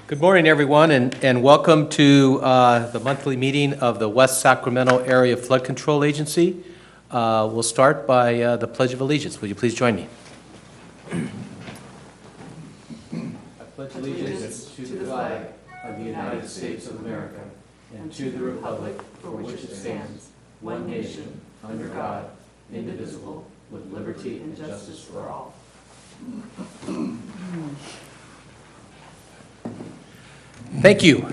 Good morning, everyone, and welcome to the monthly meeting of the West Sacramento Area Flood Control Agency. We'll start by the Pledge of Allegiance. Will you please join me? I pledge allegiance to the flag of the United States of America and to the republic for which it stands, one nation, under God, indivisible, with liberty and justice for all. Thank you.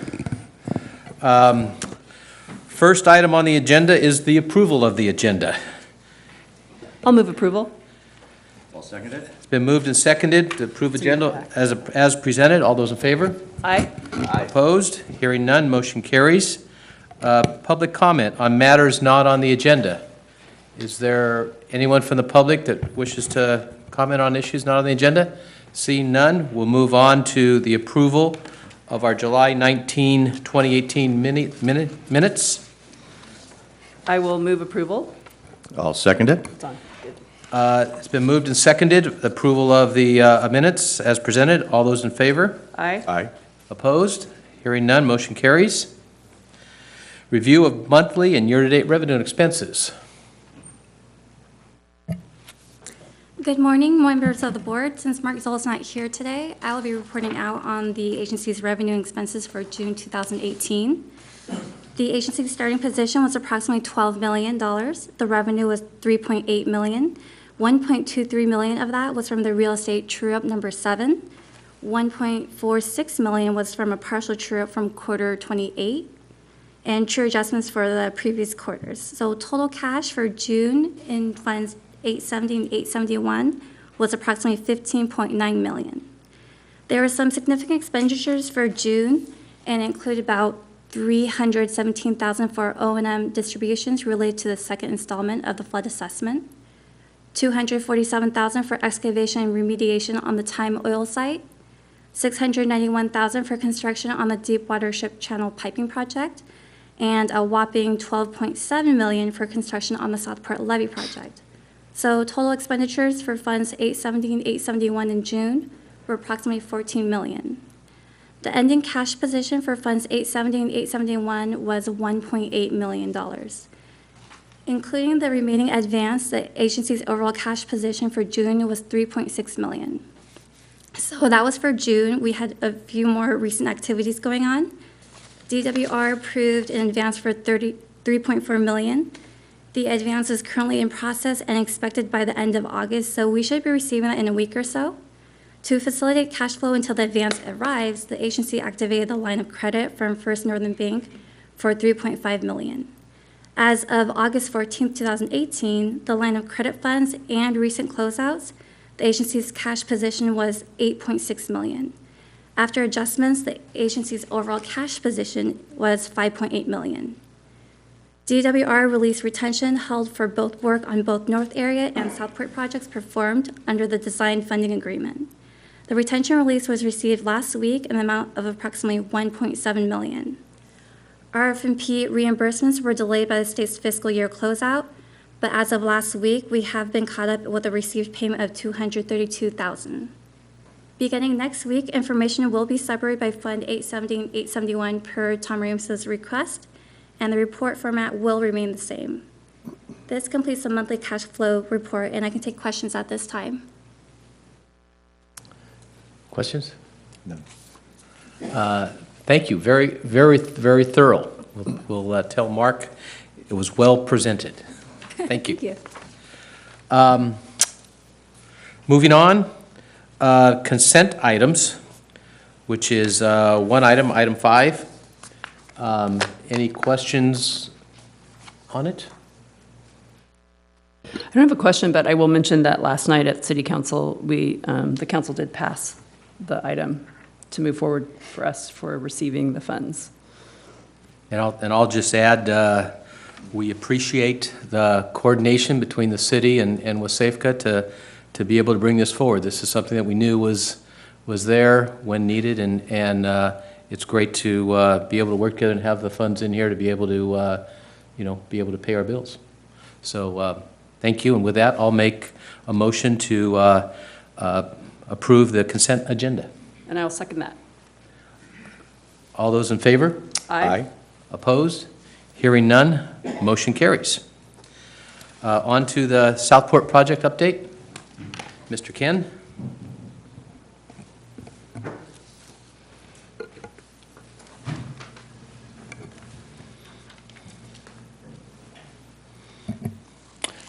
First item on the agenda is the approval of the agenda. I'll move approval. I'll second it. It's been moved and seconded to approve agenda as presented. All those in favor? Aye. Opposed? Hearing none, motion carries. Public comment on matters not on the agenda. Is there anyone from the public that wishes to comment on issues not on the agenda? Seeing none, we'll move on to the approval of our July 19, 2018 minutes. I will move approval. I'll second it. It's on. Good. It's been moved and seconded, approval of the minutes as presented. All those in favor? Aye. Aye. Opposed? Hearing none, motion carries. Review of monthly and year-to-date revenue and expenses. Good morning, members of the board. Since Mark Zoll is not here today, I will be reporting out on the agency's revenue and expenses for June 2018. The agency's starting position was approximately $12 million. The revenue was $3.8 million. $1.23 million of that was from the real estate true-up number 7. $1.46 million was from a partial true-up from quarter 28, and true adjustments for the previous quarters. So total cash for June in funds 870 and 871 was approximately $15.9 million. There were some significant expenditures for June and include about $317,000 for O&M distributions related to the second installment of the flood assessment, $247,000 for excavation and remediation on the Time Oil site, $691,000 for construction on the Deepwater Ship Channel piping project, and a whopping $12.7 million for construction on the Southport Levee project. So total expenditures for funds 870 and 871 in June were approximately $14 million. The ending cash position for funds 870 and 871 was $1.8 million. Including the remaining advance, the agency's overall cash position for June was $3.6 million. So that was for June. We had a few more recent activities going on. DWR approved an advance for $3.4 million. The advance is currently in process and expected by the end of August, so we should be receiving that in a week or so. To facilitate cash flow until the advance arrives, the agency activated the line of credit from First Northern Bank for $3.5 million. As of August 14, 2018, the line of credit funds and recent closeouts, the agency's cash position was $8.6 million. After adjustments, the agency's overall cash position was $5.8 million. DWR released retention held for both work on both North Area and Southport projects performed under the design funding agreement. The retention release was received last week in the amount of approximately $1.7 million. RF&P reimbursements were delayed by the state's fiscal year closeout, but as of last week, we have been caught up with a received payment of $232,000. Beginning next week, information will be separated by Fund 870 and 871 per Tom Rams's request, and the report format will remain the same. This completes the monthly cash flow report, and I can take questions at this time. Questions? No. Thank you. Very, very, very thorough. We'll tell Mark it was well presented. Thank you. Thank you. Moving on, consent items, which is one item, item 5. Any questions on it? I don't have a question, but I will mention that last night at City Council, the council did pass the item to move forward for us for receiving the funds. And I'll just add, we appreciate the coordination between the city and WSAFCA to be able to bring this forward. This is something that we knew was there when needed, and it's great to be able to work together and have the funds in here to be able to, be able to pay our bills. So thank you, and with that, I'll make a motion to approve the consent agenda. And I'll second that. All those in favor? Opposed? Hearing none, motion carries. On to the Southport project update. Mr. Ken?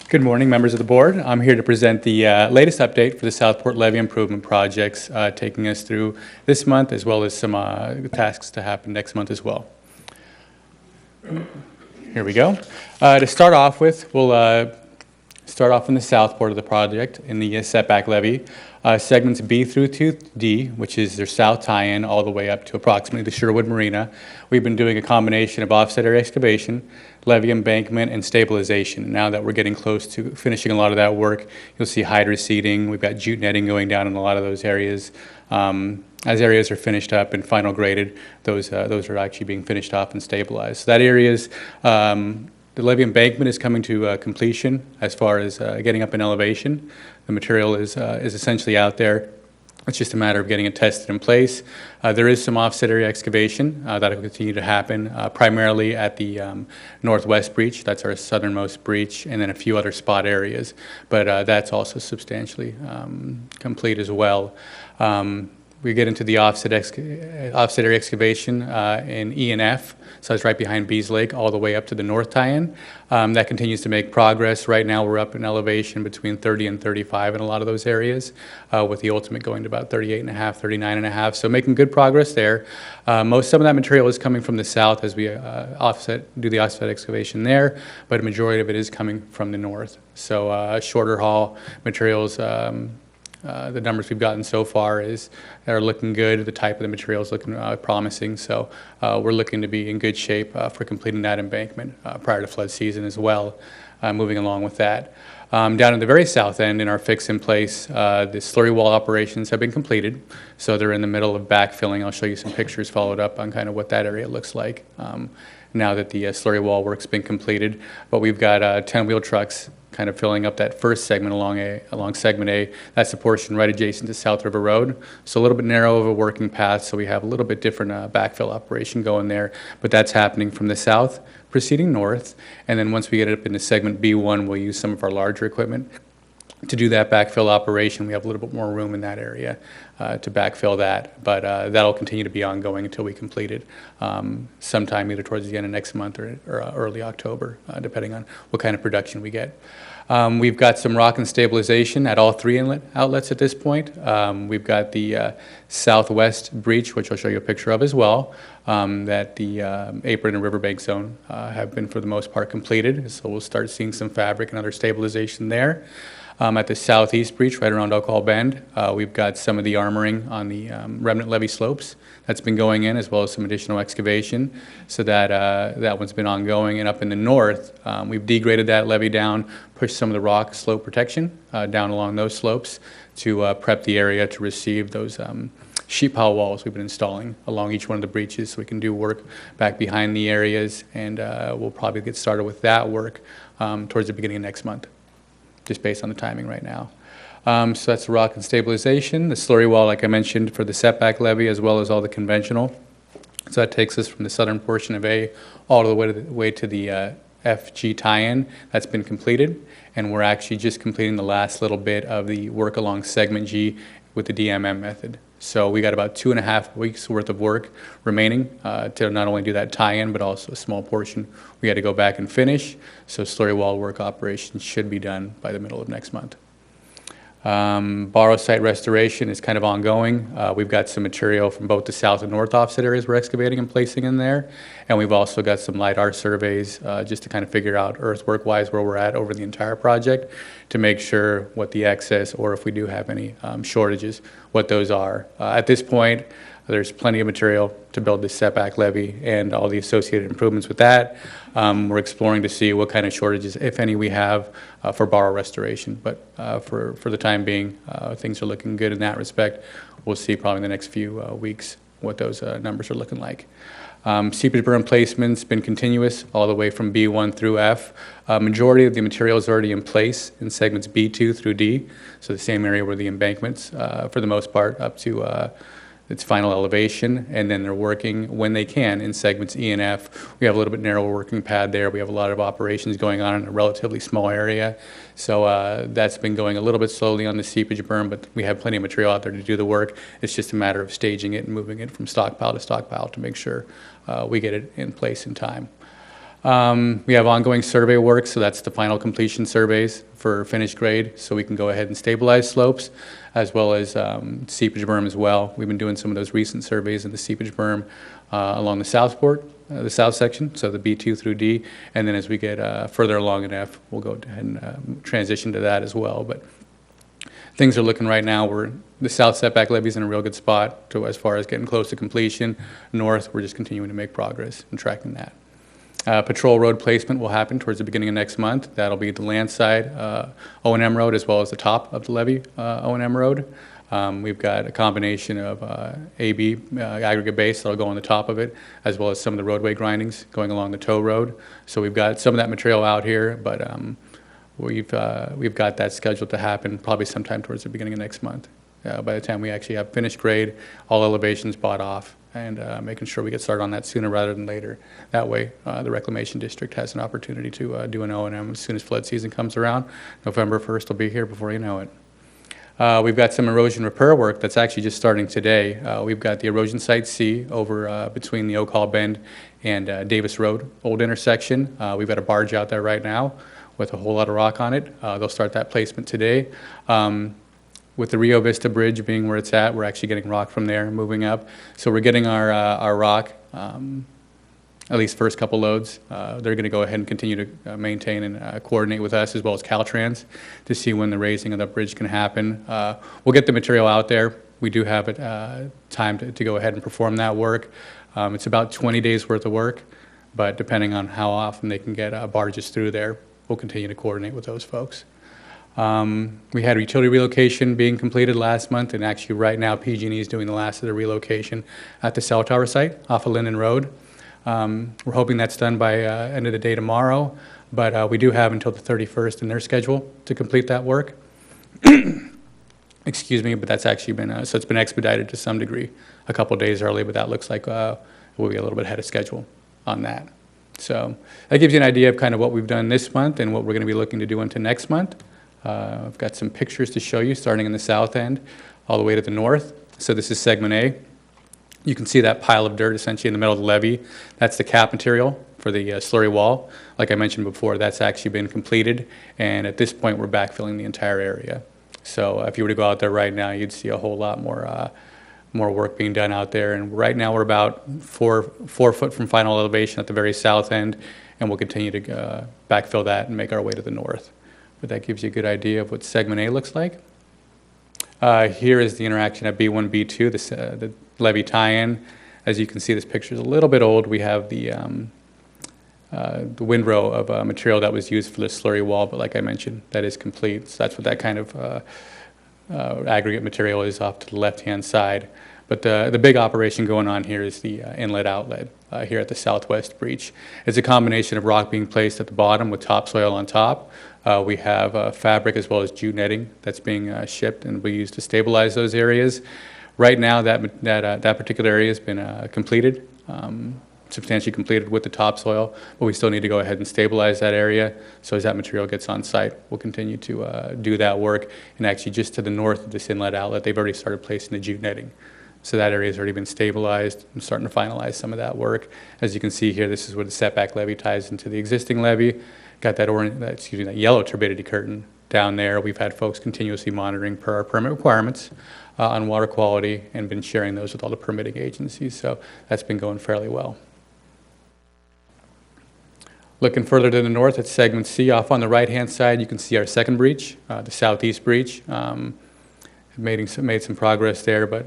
Good morning, members of the board. I'm here to present the latest update for the Southport levee improvement projects, taking us through this month, as well as some tasks to happen next month as well. Here we go. To start off with, we'll start off in the Southport of the project in the setback levee. Segments B through to D, which is their south tie-in, all the way up to approximately the Sherwood Marina. We've been doing a combination of offset area excavation, levee embankment, and stabilization. Now that we're getting close to finishing a lot of that work, you'll see hydro seeding. We've got jute netting going down in a lot of those areas. As areas are finished up and final graded, those are actually being finished off and stabilized. So that area's the levee embankment is coming to completion as far as getting up in elevation. The material is essentially out there. It's just a matter of getting it tested in place. There is some offset area excavation that will continue to happen, primarily at the northwest breach. That's our southernmost breach, and then a few other spot areas. But that's also substantially complete as well. We get into the offset area excavation in E and F, so it's right behind Bees Lake, all the way up to the north tie-in. That continues to make progress. Right now we're up in elevation between 30 and 35 in a lot of those areas, with the ultimate going to about 38.5, 39.5, so making good progress there. Some of that material is coming from the south as we do the offset excavation there, but a majority of it is coming from the north. So shorter haul materials, the numbers we've gotten so far are looking good. The type of the material is looking promising. So we're looking to be in good shape for completing that embankment prior to flood season as well, moving along with that. Down at the very south end in our fix in place, the slurry wall operations have been completed. So they're in the middle of backfilling. I'll show you some pictures followed up on kind of what that area looks like now that the slurry wall work's been completed. But we've got 10-wheel trucks kind of filling up that first segment along segment A. That's the portion right adjacent to South River Road. So a little bit narrow of a working path, so we have a little bit different backfill operation going there. But that's happening from the south, proceeding north. And then once we get it up into segment B1, we'll use some of our larger equipment to do that backfill operation. We have a little bit more room in that area to backfill that, but that'll continue to be ongoing until we complete it sometime either towards the end of next month or early October, depending on what kind of production we get. We've got some rock and stabilization at all three inlet outlets at this point. We've got the southwest breach, which I'll show you a picture of as well, that the apron and riverbank zone have been for the most part completed. So we'll start seeing some fabric and other stabilization there. At the southeast breach, right around Oak Hall Bend, we've got some of the armoring on the remnant levee slopes that's been going in, as well as some additional excavation. So that one's been ongoing. And up in the north, we've degraded that levee down, pushed some of the rock slope protection down along those slopes to prep the area to receive those sheet pile walls we've been installing along each one of the breaches, so we can do work back behind the areas. And we'll probably get started with that work towards the beginning of next month, just based on the timing right now. So that's the rock and stabilization. The slurry wall, like I mentioned, for the setback levee, as well as all the conventional. So that takes us from the southern portion of A all the way to the FG tie-in. That's been completed, and we're actually just completing the last little bit of the work along segment G with the DMM method. So we got about 2.5 weeks worth of work remaining to not only do that tie-in, but also a small portion we had to go back and finish. So slurry wall work operations should be done by the middle of next month. Borrow site restoration is kind of ongoing. We've got some material from both the south and north offset areas we're excavating and placing in there. And we've also got some LiDAR surveys just to kind of figure out earthwork-wise where we're at over the entire project to make sure what the excess, or if we do have any shortages, what those are. At this point, there's plenty of material to build this setback levee and all the associated improvements with that. We're exploring to see what kind of shortages, if any, we have for borrow restoration. But for the time being, things are looking good in that respect. We'll see probably in the next few weeks what those numbers are looking like. Seepage berm placement's been continuous all the way from B1 through F. Majority of the material is already in place in segments B2 through D, so the same area where the embankments, for the most part, up to its final elevation, and then they're working when they can in segments E and F. We have a little bit narrower working pad there. We have a lot of operations going on in a relatively small area. So that's been going a little bit slowly on the seepage berm, but we have plenty of material out there to do the work. It's just a matter of staging it and moving it from stockpile to stockpile to make sure we get it in place in time. We have ongoing survey work, so that's the final completion surveys for finished grade, so we can go ahead and stabilize slopes, as well as seepage berm as well. We've been doing some of those recent surveys in the seepage berm along the south port, the south section, so the B2 through D, and then as we get further along in F, we'll go ahead and transition to that as well. But things are looking right now, the south setback levee is in a real good spot to as far as getting close to completion. North, we're just continuing to make progress and tracking that. Patrol road placement will happen towards the beginning of next month. That'll be the land side O&M road as well as the top of the levee O&M road. We've got a combination of AB aggregate base that'll go on the top of it, as well as some of the roadway grindings going along the tow road. So we've got some of that material out here, but we've got that scheduled to happen probably sometime towards the beginning of next month. By the time we actually have finished grade, all elevations bought off, and making sure we get started on that sooner rather than later. That way, the Reclamation District has an opportunity to do an O&M as soon as flood season comes around. November 1st will be here before you know it. We've got some erosion repair work that's actually just starting today. We've got the erosion site C over between the Oak Hall Bend and Davis Road, old intersection. We've got a barge out there right now with a whole lot of rock on it. They'll start that placement today. With the Rio Vista Bridge being where it's at, we're actually getting rock from there, moving up. So we're getting our rock, at least first couple loads. They're going to go ahead and continue to maintain and coordinate with us as well as Caltrans to see when the raising of the bridge can happen. We'll get the material out there. We do have time to go ahead and perform that work. It's about 20 days worth of work, but depending on how often they can get barges through there, we'll continue to coordinate with those folks. We had a utility relocation being completed last month, and actually right now PG&E is doing the last of the relocation at the cell tower site off of Linden Road. We're hoping that's done by end of the day tomorrow, but we do have until the 31st in their schedule to complete that work. Excuse me, but that's actually been, so it's been expedited to some degree, a couple days early, but that looks like we'll be a little bit ahead of schedule on that. So that gives you an idea of kind of what we've done this month and what we're going to be looking to do into next month. I've got some pictures to show you starting in the south end all the way to the north. So this is segment A. You can see that pile of dirt essentially in the middle of the levee. That's the cap material for the slurry wall. Like I mentioned before, that's actually been completed, and at this point we're backfilling the entire area. So if you were to go out there right now, you'd see a whole lot more work being done out there. And right now we're about four foot from final elevation at the very south end, and we'll continue to backfill that and make our way to the north. But that gives you a good idea of what segment A looks like. Here is the interaction at B1, B2, the levee tie-in. As you can see, this picture is a little bit old. We have the windrow of material that was used for the slurry wall, but like I mentioned, that is complete. So that's what that kind of aggregate material is off to the left-hand side. But the big operation going on here is the inlet-outlet here at the southwest breach. It's a combination of rock being placed at the bottom with topsoil on top. We have fabric as well as jute netting that's being shipped and will be used to stabilize those areas. Right now, that particular area has been completed, substantially completed with the topsoil, but we still need to go ahead and stabilize that area. So as that material gets on site, we'll continue to do that work. And actually, just to the north of this inlet outlet, they've already started placing the jute netting. So that area has already been stabilized. I'm starting to finalize some of that work. As you can see here, this is where the setback levee ties into the existing levee. Got that that yellow turbidity curtain down there. We've had folks continuously monitoring per our permit requirements on water quality and been sharing those with all the permitting agencies. So that's been going fairly well. Looking further to the north at segment C, off on the right-hand side, you can see our second breach, the southeast breach. Made some progress there, but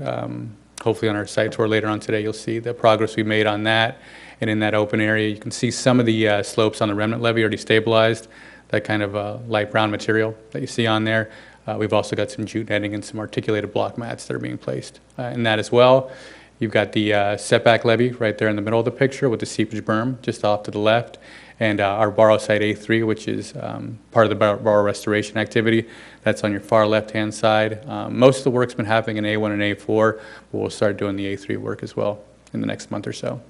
hopefully on our site tour later on today, you'll see the progress we made on that. And in that open area, you can see some of the slopes on the remnant levee already stabilized, that kind of light brown material that you see on there. We've also got some jute netting and some articulated block mats that are being placed in that as well. You've got the setback levee right there in the middle of the picture with the seepage berm just off to the left. and our borrow site A3, which is part of the borrow restoration activity. That's on your far left-hand side. Most of the work's been happening in A1 and A4, but we'll start doing the A3 work as well in the next month or so.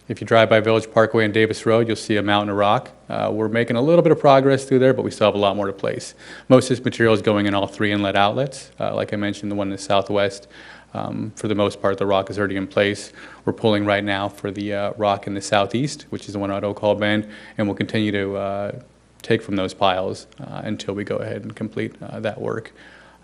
If you drive by Village Parkway and Davis Road, you'll see a mountain of rock. We're making a little bit of progress through there, but we still have a lot more to place. Most of this material is going in all 3 inlet outlets. Like I mentioned, the one in the southwest, for the most part, the rock is already in place. We're pulling right now for the rock in the southeast, which is the one at Oak Hall Bend, and we'll continue to take from those piles until we go ahead and complete that work.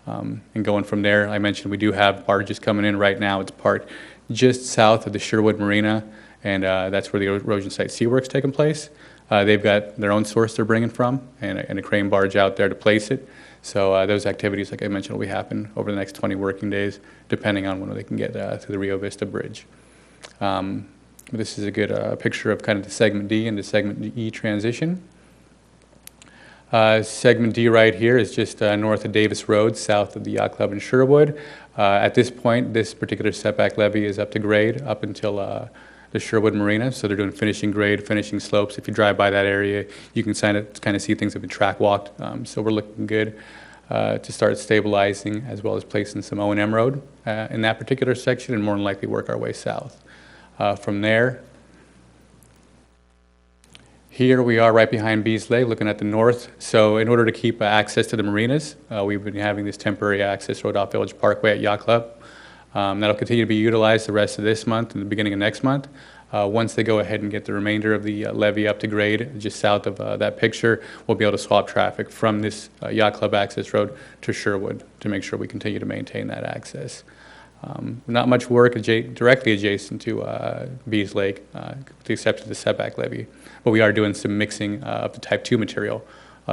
And going from there, I mentioned we do have barges coming in right now. It's parked just south of the Sherwood Marina, and that's where the erosion site sea work's taking place. They've got their own source they're bringing from, and a crane barge out there to place it. So those activities, like I mentioned, will happen over the next 20 working days, depending on when they can get through the Rio Vista Bridge. This is a good picture of kind of the segment D and the segment E transition. Segment D right here is just north of Davis Road, south of the Yacht Club in Sherwood. At this point, this particular setback levee is up to grade up until the Sherwood Marina, so they're doing finishing grade, finishing slopes. If you drive by that area, you can kind of see things have been track walked. So we're looking good to start stabilizing as well as placing some O&M road in that particular section, and more than likely work our way south. From there, here we are right behind Bees Lake, looking at the north. So in order to keep access to the marinas, we've been having this temporary access road off Village Parkway at Yacht Club. That'll continue to be utilized the rest of this month and the beginning of next month. Once they go ahead and get the remainder of the levee up to grade, just south of that picture, we'll be able to swap traffic from this Yacht Club access road to Sherwood to make sure we continue to maintain that access. Not much work directly adjacent to Bees Lake, with the exception of the setback levee. But we are doing some mixing of the type 2 material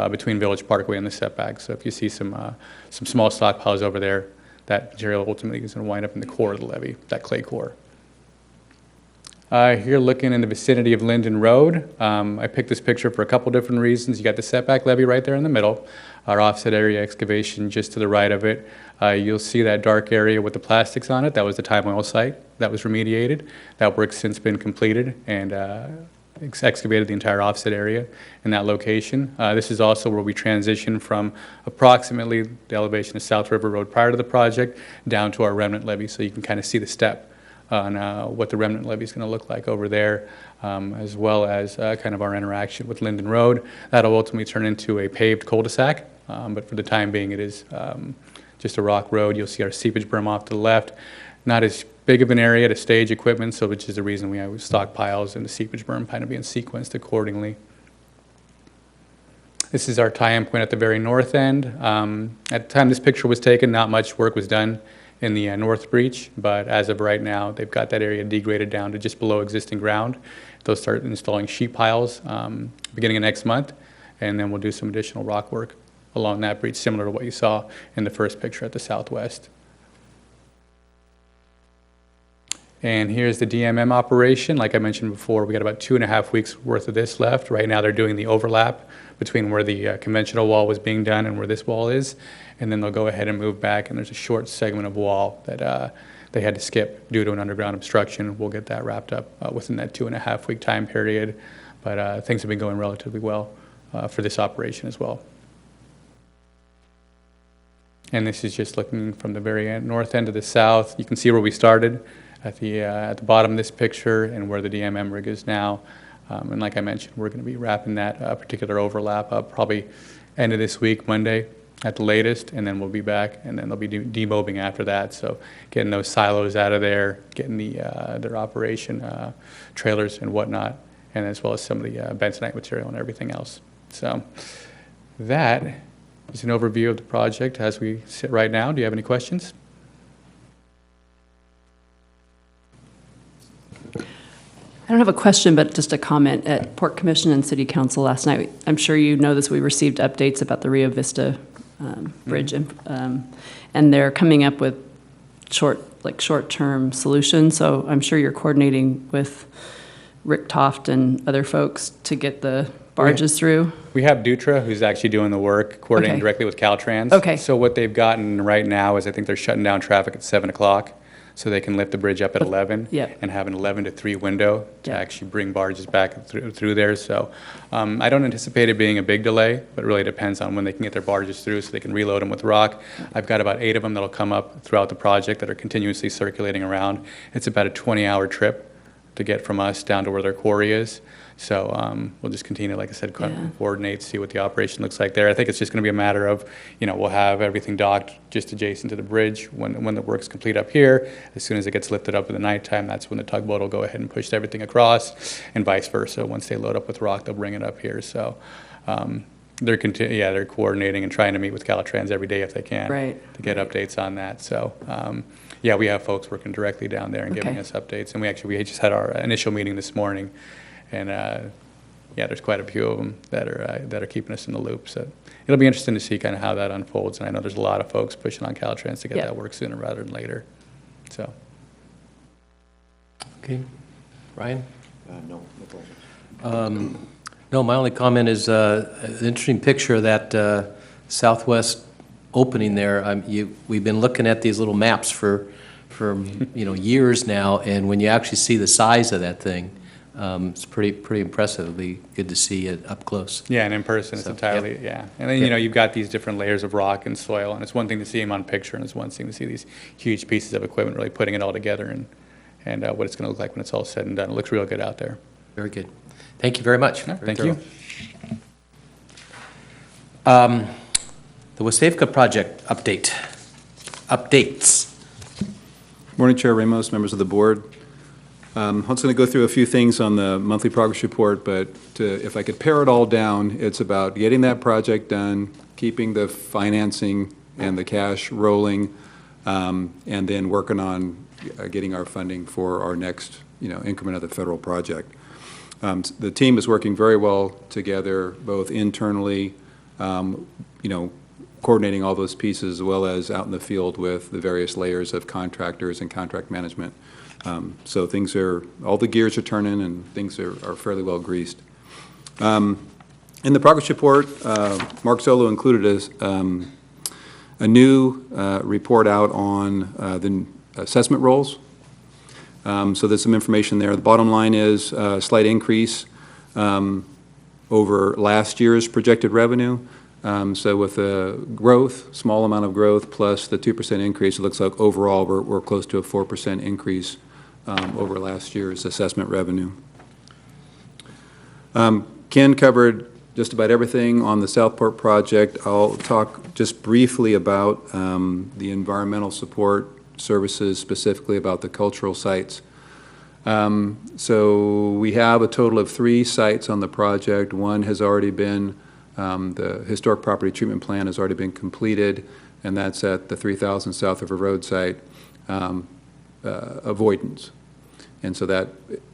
between Village Parkway and the setback. So if you see some small stockpiles over there, that material ultimately is going to wind up in the core of the levee, that clay core. Here looking in the vicinity of Linden Road, I picked this picture for a couple different reasons. You got the setback levee right there in the middle, our offset area excavation just to the right of it. You'll see that dark area with the plastics on it. That was the Time Oil site that was remediated. That work's since been completed and excavated the entire offset area in that location. This is also where we transition from approximately the elevation of South River Road prior to the project down to our remnant levee, so you can kind of see the step on what the remnant levee is going to look like over there, as well as kind of our interaction with Linden Road. That'll ultimately turn into a paved cul-de-sac, but for the time being it is just a rock road. You'll see our seepage berm off to the left. Not as big of an area to stage equipment, so which is the reason we have stockpiles and the seepage berm kind of being sequenced accordingly. This is our tie-in point at the very north end. At the time this picture was taken, not much work was done in the north breach, but as of right now, they've got that area degraded down to just below existing ground. They'll start installing sheet piles beginning of next month, and then we'll do some additional rock work along that breach, similar to what you saw in the first picture at the southwest. And here's the DMM operation. Like I mentioned before, we got about 2.5 weeks worth of this left. Right now they're doing the overlap between where the conventional wall was being done and where this wall is. And then they'll go ahead and move back, and there's a short segment of wall that they had to skip due to an underground obstruction. We'll get that wrapped up within that 2.5 week time period. But things have been going relatively well for this operation as well. And this is just looking from the very north end to the south. You can see where we started at the bottom of this picture and where the DMM rig is now. And like I mentioned, we're going to be wrapping that particular overlap up probably end of this week, Monday at the latest, and then we'll be back, and then they'll be demobbing after that. So getting those silos out of there, getting their operation trailers and whatnot, and as well as some of the bentonite material and everything else. So that is an overview of the project as we sit right now. Do you have any questions? I don't have a question, but just a comment. At Port Commission and City Council last night, I'm sure you know this, we received updates about the Rio Vista Bridge, and they're coming up with short-term solutions. So I'm sure you're coordinating with Rick Toft and other folks to get the barges through. We have Dutra, who's actually doing the work, coordinating Okay. directly with Caltrans. Okay. So what they've gotten right now is I think they're shutting down traffic at 7 o'clock. so they can lift the bridge up at 11 Yep. and have an 11 to 3 window to Yep. actually bring barges back through there. So I don't anticipate it being a big delay, but it really depends on when they can get their barges through so they can reload them with rock. I've got about 8 of them that'll come up throughout the project that are continuously circulating around. It's about a 20-hour trip to get from us down to where their quarry is. So we'll just continue, like I said, Yeah. coordinate, see what the operation looks like there. I think it's just going to be a matter of, we'll have everything docked just adjacent to the bridge when the work's complete up here. As soon as it gets lifted up in the nighttime, that's when the tugboat will go ahead and push everything across, and vice versa. Once they load up with rock, they'll bring it up here. So they're coordinating and trying to meet with Caltrans every day if they can Right. to get updates on that. So yeah, we have folks working directly down there and giving Okay. us updates. And we just had our initial meeting this morning. And yeah, there's quite a few of them that are keeping us in the loop. So it'll be interesting to see kind of how that unfolds. And I know there's a lot of folks pushing on Caltrans to get Yeah. that work sooner rather than later. So Okay. Ryan? No questions. No, my only comment is an interesting picture of that southwest opening there. We've been looking at these little maps for years now, and when you actually see the size of that thing, it's pretty impressive. It'll be good to see it up close. yeah, and in person it's So, entirely, yep. yeah. And then, you've got these different layers of rock and soil, and it's one thing to see them on picture, and it's one thing to see these huge pieces of equipment really putting it all together and what it's going to look like when it's all said and done. It looks real good out there. Very good. Thank you very much. Yeah, Very thank you. thorough. The Wasafka project updates. Morning, Chair Ramos, members of the board. I'm also going to go through a few things on the monthly progress report, but if I could pare it all down, it's about getting that project done, keeping the financing and the cash rolling, and then working on getting our funding for our next increment of the federal project. The team is working very well together, both internally, coordinating all those pieces, as well as out in the field with the various layers of contractors and contract management. So all the gears are turning and things are fairly well greased. In the progress report, Mark Solo included a new report out on the assessment rolls. So there's some information there. The bottom line is a slight increase over last year's projected revenue. So with the growth, small amount of growth, plus the 2% increase, it looks like overall we're close to a 4% increase over last year's assessment revenue. Ken covered just about everything on the Southport project. I'll talk just briefly about the environmental support services, specifically about the cultural sites. So we have a total of 3 sites on the project. One has already been, the historic property treatment plan has already been completed, and that's at the 3000 South River Road site. Avoidance. And so that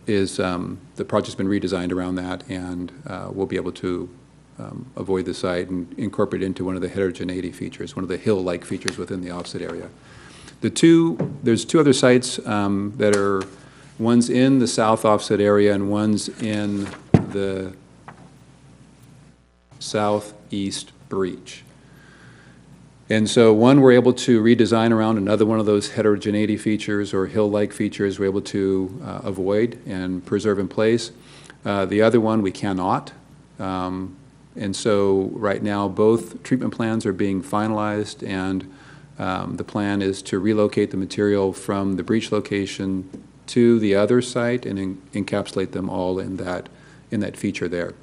is, the project's been redesigned around that, and we'll be able to avoid the site and incorporate it into one of the heterogeneity features, one of the hill-like features within the offset area. There's 2 other sites that are, one's in the south offset area and one's in the southeast breach. And so one we're able to redesign around, another one of those heterogeneity features or hill-like features we're able to avoid and preserve in place. The other one we cannot. And so right now both treatment plans are being finalized, and the plan is to relocate the material from the breach location to the other site and encapsulate them all in that feature there.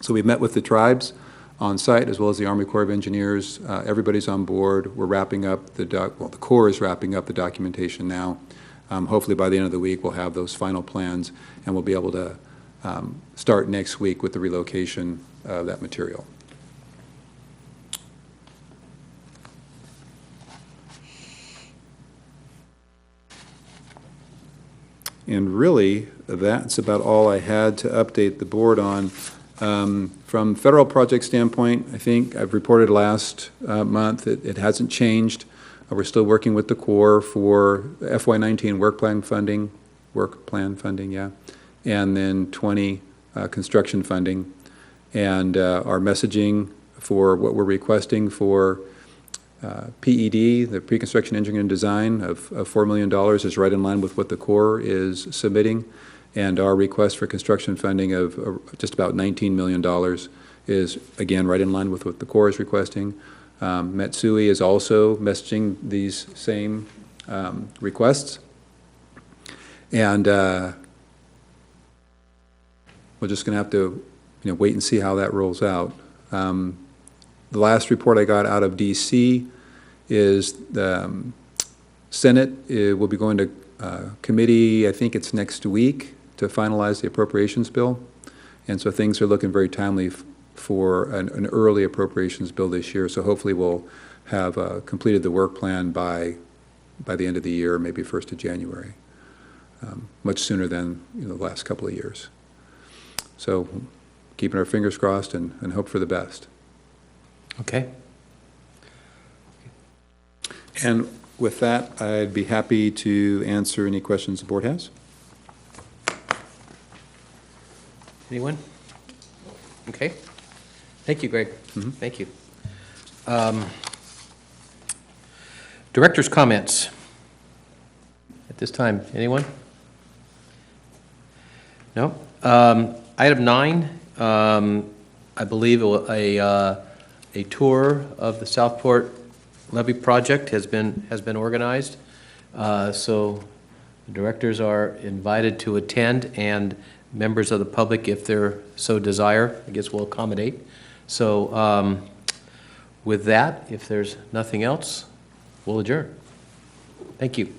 So we've met with the tribes on site, as well as the Army Corps of Engineers. Everybody's on board. We're wrapping up the Corps is wrapping up the documentation now. Hopefully by the end of the week we'll have those final plans, and we'll be able to start next week with the relocation of that material. And really, that's about all I had to update the board on. From federal project standpoint, I think I've reported last month, it hasn't changed. We're still working with the Corps for FY19 work plan funding, yeah, and then 20 construction funding. And our messaging for what we're requesting for PED, the pre-construction engineering and design of $4 million is right in line with what the Corps is submitting, and our request for construction funding of just about $19 million is, again, right in line with what the Corps is requesting. Metsui is also messaging these same requests, and we're just going to have to wait and see how that rolls out. The last report I got out of DC is the Senate will be going to committee, I think it's next week, to finalize the appropriations bill. And so things are looking very timely for an early appropriations bill this year. So hopefully we'll have completed the work plan by the end of the year, maybe 1st of January, much sooner than the last couple of years. So keeping our fingers crossed and hope for the best. Okay. And with that, I'd be happy to answer any questions the board has. Anyone? Okay. Thank you, Greg. Thank you. Director's comments. At this time, anyone? No? Item 9, I believe a tour of the Southport Levee project has been organized. So the directors are invited to attend, and members of the public, if they're so desire, I guess will accommodate. So with that, if there's nothing else, we'll adjourn. Thank you.